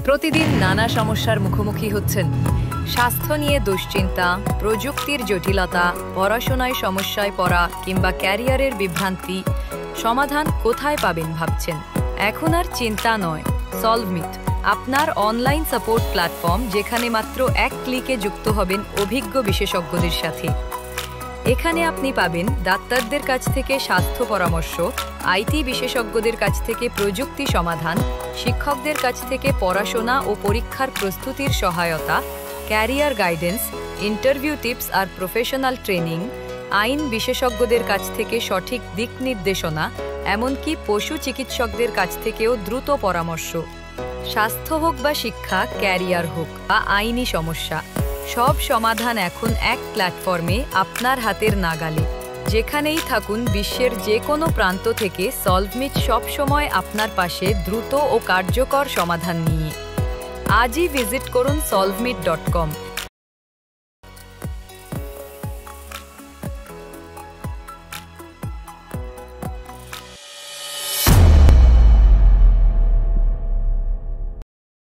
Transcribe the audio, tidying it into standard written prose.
প্রতিদিন নানা সমস্যার মুখোমুখি হচ্ছেন। স্বাস্থ্য নিয়ে দুশ্চিন্তা, প্রযুক্তির জটিলতা, পড়াশোনায় সমস্যায় পড়া কিংবা ক্যারিয়ারের বিভ্রান্তি। সমাধান কোথায় পাবেন ভাবছেন? এখন আর চিন্তা নয়, সলভমিট আপনার অনলাইন সাপোর্ট প্ল্যাটফর্ম, যেখানে মাত্র এক ক্লিকে যুক্ত হবেন অভিজ্ঞ বিশেষজ্ঞদের সাথে। এখানে আপনি পাবেন ডাক্তারদের কাছ থেকে স্বাস্থ্য পরামর্শ, আইটি বিশেষজ্ঞদের কাছ থেকে প্রযুক্তি সমাধান, শিক্ষকদের কাছ থেকে পড়াশোনা ও পরীক্ষার প্রস্তুতির সহায়তা, ক্যারিয়ার গাইডেন্স, ইন্টারভিউ টিপস আর প্রফেশনাল ট্রেনিং, আইন বিশেষজ্ঞদের কাছ থেকে সঠিক দিক নির্দেশনা, এমনকি পশু চিকিৎসকদের কাছ থেকেও দ্রুত পরামর্শ। স্বাস্থ্য হোক বা শিক্ষা, ক্যারিয়ার হোক বা আইনি সমস্যা, সব সমাধান এখন এক প্ল্যাটফর্মে আপনার হাতের নাগালে। যেখানেই থাকুন বিশ্বের যে কোনো প্রান্ত থেকে, সলভমিট সবসময় আপনার পাশে দ্রুত ও কার্যকর সমাধান নিয়ে। আজই ভিজিট করুন solvemit.com।